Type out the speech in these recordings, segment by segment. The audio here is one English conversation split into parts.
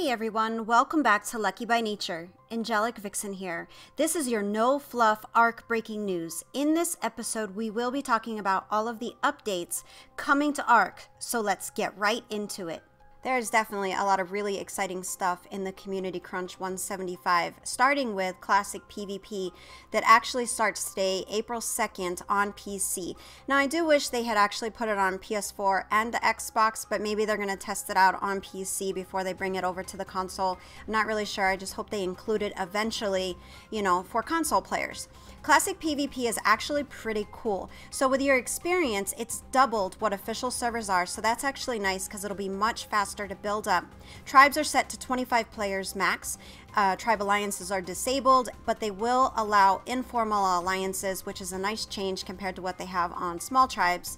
Hey everyone, welcome back to Lucky by Nature. Angelic Vixen here. This is your no fluff arc breaking news. In this episode, we will be talking about all of the updates coming to Arc, so let's get right into it. There's definitely a lot of really exciting stuff in the Community Crunch 175, starting with Classic PvP that actually starts today, April 2nd on PC. Now, I do wish they had actually put it on PS4 and the Xbox, but maybe they're going to test it out on PC before they bring it over to the console. I'm not really sure. I just hope they include it eventually, you know, for console players. Classic PvP is actually pretty cool. So with your experience, it's doubled what official servers are, so that's actually nice because it'll be much faster to build up. Tribes are set to 25 players max. Tribe alliances are disabled, but they will allow informal alliances, which is a nice change compared to what they have on small tribes.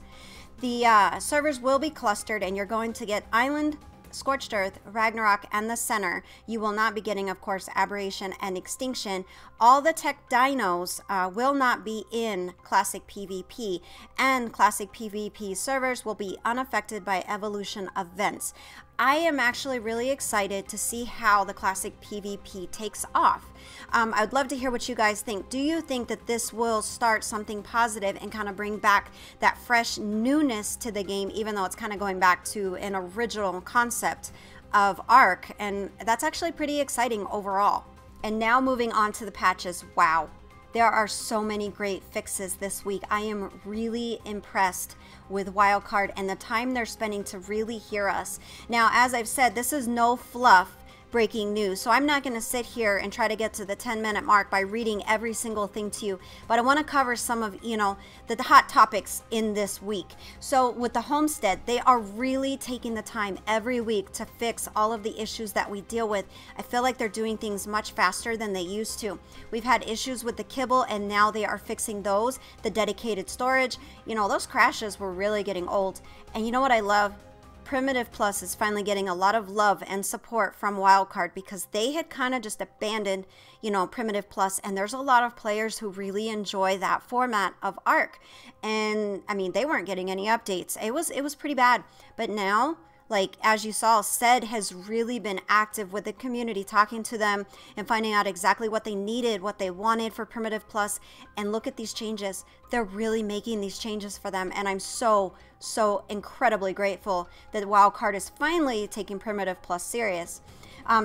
The servers will be clustered, and you're going to get Island, Scorched Earth, Ragnarok, and the Center. You will not be getting, of course, Aberration and Extinction. All the tech dinos will not be in Classic PvP, and Classic PvP servers will be unaffected by evolution events. I am actually really excited to see how the Classic PvP takes off. I'd love to hear what you guys think. Do you think that this will start something positive and kind of bring back that fresh newness to the game, even though it's kind of going back to an original concept of Arc? And that's actually pretty exciting overall. And now moving on to the patches. Wow. There are so many great fixes this week. I am really impressed with Wildcard and the time they're spending to really hear us. Now, as I've said, this is no fluff breaking news, so I'm not going to sit here and try to get to the 10-minute mark by reading every single thing to you, but I want to cover some of, you know, the hot topics in this week. So with the homestead, they are really taking the time every week to fix all of the issues that we deal with. I feel like they're doing things much faster than they used to. We've had issues with the kibble, and now they are fixing those. The dedicated storage, you know, those crashes were really getting old. And you know what I love? Primitive Plus is finally getting a lot of love and support from Wildcard, because they had kind of just abandoned, you know, Primitive Plus, and there's a lot of players who really enjoy that format of Arc. And I mean, they weren't getting any updates. It was pretty bad. But now, like, as you saw, Sed has really been active with the community, talking to them and finding out exactly what they needed, what they wanted for Primitive Plus. And look at these changes. They're really making these changes for them. And I'm so incredibly grateful that Wildcard is finally taking Primitive Plus serious.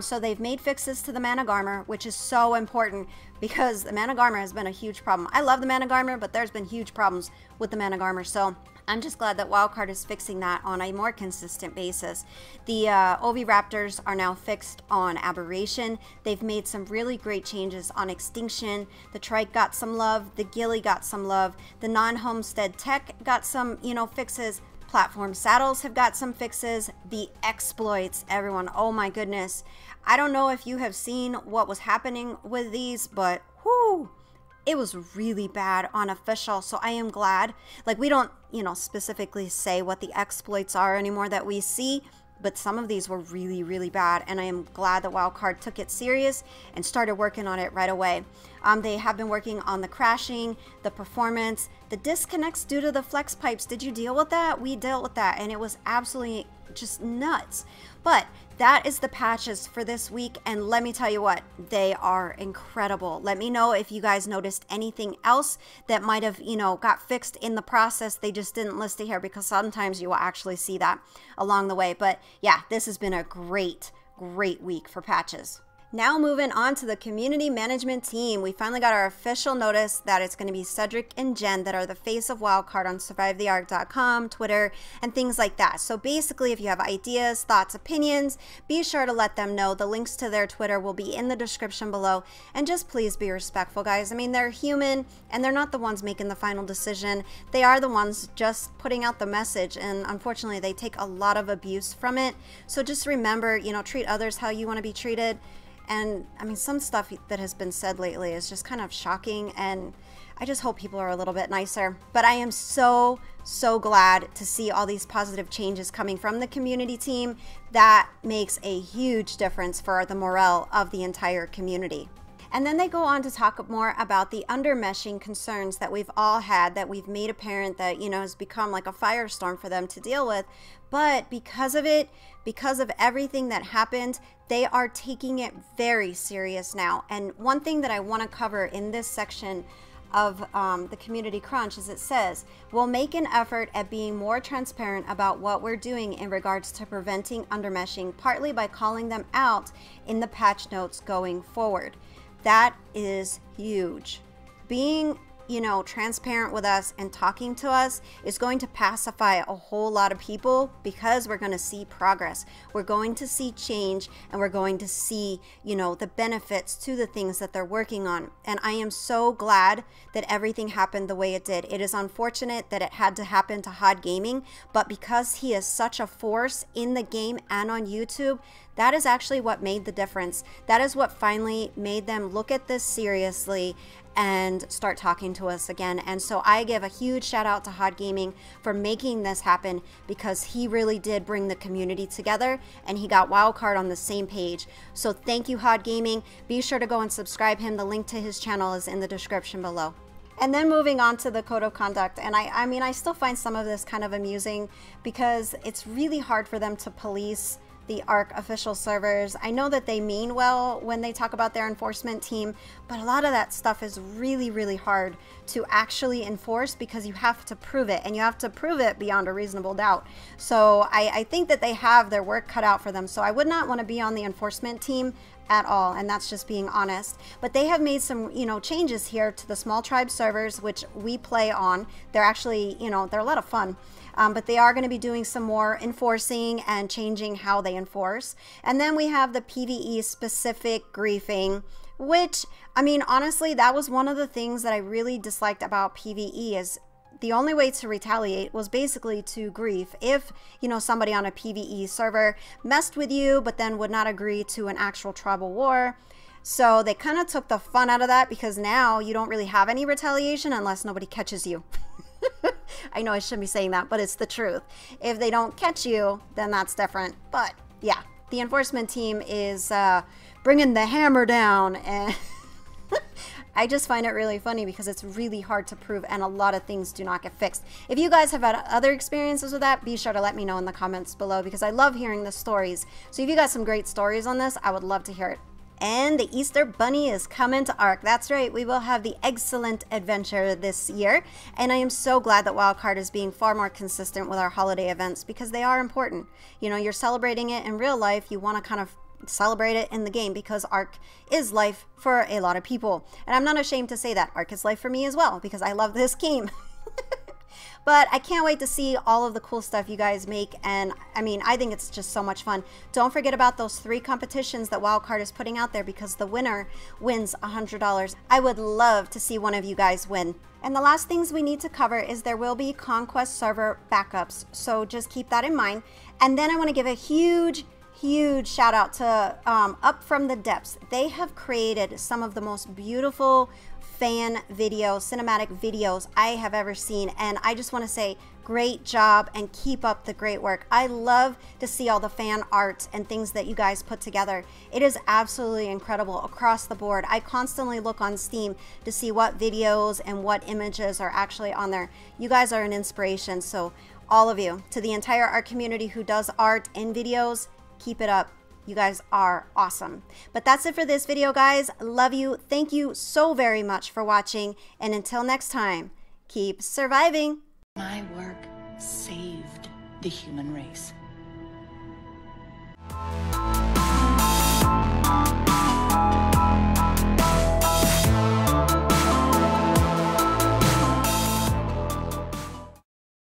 So they've made fixes to the Mana Garmer, which is so important because the Mana Garmer has been a huge problem. I love the Mana Garmer, but there's been huge problems with the Mana Garmer. So I'm just glad that Wildcard is fixing that on a more consistent basis. The Oviraptors are now fixed on Aberration. They've made some really great changes on Extinction. The Trike got some love. The Ghillie got some love. The non-homestead tech got some, you know, fixes. Platform saddles have got some fixes. The exploits, everyone, oh my goodness. I don't know if you have seen what was happening with these, but whoo, it was really bad on official. So I am glad, like, we don't, you know, specifically say what the exploits are anymore that we see, but some of these were really bad, and I am glad that Wildcard took it serious and started working on it right away. They have been working on the crashing, the performance, the disconnects due to the flex pipes. Did you deal with that? We dealt with that, and it was absolutely just nuts. But that is the patches for this week, and let me tell you what, they are incredible. Let me know if you guys noticed anything else that might have, you know, got fixed in the process. They just didn't list it here, because sometimes you will actually see that along the way. But yeah, this has been a great week for patches. Now moving on to the community management team, we finally got our official notice that it's going to be Cedric and Jen that are the face of Wildcard on survivethearc.com, Twitter, and things like that. So basically, if you have ideas, thoughts, opinions, be sure to let them know. The links to their Twitter will be in the description below. And just please be respectful, guys. I mean, they're human, and they're not the ones making the final decision. They are the ones just putting out the message, and unfortunately, they take a lot of abuse from it. So just remember, you know, treat others how you want to be treated. And I mean, some stuff that has been said lately is just kind of shocking, and I just hope people are a little bit nicer. But I am so glad to see all these positive changes coming from the community team. That makes a huge difference for the morale of the entire community. And then they go on to talk more about the undermeshing concerns that we've all had, that we've made apparent, that, you know, has become like a firestorm for them to deal with. But because of it, because of everything that happened, they are taking it very serious now. And one thing that I want to cover in this section of the community crunch is it says, we'll make an effort at being more transparent about what we're doing in regards to preventing undermeshing, partly by calling them out in the patch notes going forward. That is huge. Being, you know, transparent with us and talking to us is going to pacify a whole lot of people, because we're going to see progress. We're going to see change, and we're going to see, you know, the benefits to the things that they're working on. And I am so glad that everything happened the way it did. It is unfortunate that it had to happen to Hod Gaming, but because he is such a force in the game and on YouTube, that is actually what made the difference. That is what finally made them look at this seriously and start talking to us again. And so I give a huge shout out to Hod Gaming for making this happen, because he really did bring the community together and he got Wildcard on the same page. So thank you, Hod Gaming. Be sure to go and subscribe him. The link to his channel is in the description below. And then moving on to the code of conduct. And I mean, I still find some of this kind of amusing, because it's really hard for them to police the ARC official servers. I know that they mean well when they talk about their enforcement team, but a lot of that stuff is really, really hard to actually enforce, because you have to prove it, and you have to prove it beyond a reasonable doubt. So I think that they have their work cut out for them. So I would not want to be on the enforcement team at all, and that's just being honest. But they have made some, you know, changes here to the small tribe servers, which we play on. They're actually, you know, they're a lot of fun. But they are going to be doing some more enforcing and changing how they enforce. And then we have the PvE specific griefing, which, I mean, honestly, that was one of the things that I really disliked about PvE, is the only way to retaliate was basically to grief. If, you know, somebody on a PvE server messed with you, but then would not agree to an actual tribal war. So they kind of took the fun out of that, because now you don't really have any retaliation unless nobody catches you. I know I shouldn't be saying that, but it's the truth. If they don't catch you, then that's different. But yeah, the enforcement team is bringing the hammer down, and I just find it really funny, because it's really hard to prove, and a lot of things do not get fixed. If you guys have had other experiences with that, be sure to let me know in the comments below, because I love hearing the stories. So if you got some great stories on this, I would love to hear it. And the Easter Bunny is coming to ARC. That's right, we will have the excellent adventure this year. And I am so glad that Wildcard is being far more consistent with our holiday events, because they are important. You know, you're celebrating it in real life, you want to kind of celebrate it in the game, because ARC is life for a lot of people. And I'm not ashamed to say that. ARC is life for me as well, because I love this game. But I can't wait to see all of the cool stuff you guys make, and I mean, I think it's just so much fun. Don't forget about those 3 competitions that Wildcard is putting out there, because the winner wins $100. I would love to see one of you guys win. And the last things we need to cover is there will be Conquest server backups, so just keep that in mind. And then I want to give a huge shout out to Up From the Depths. They have created some of the most beautiful fan videos, cinematic videos I have ever seen, and I just want to say great job and keep up the great work. I love to see all the fan art and things that you guys put together. It is absolutely incredible across the board. I constantly look on Steam to see what videos and what images are actually on there. You guys are an inspiration, so all of you, to the entire art community who does art and videos, keep it up. You guys are awesome. But that's it for this video, guys. Love you. Thank you so very much for watching. And until next time, keep surviving. My work saved the human race.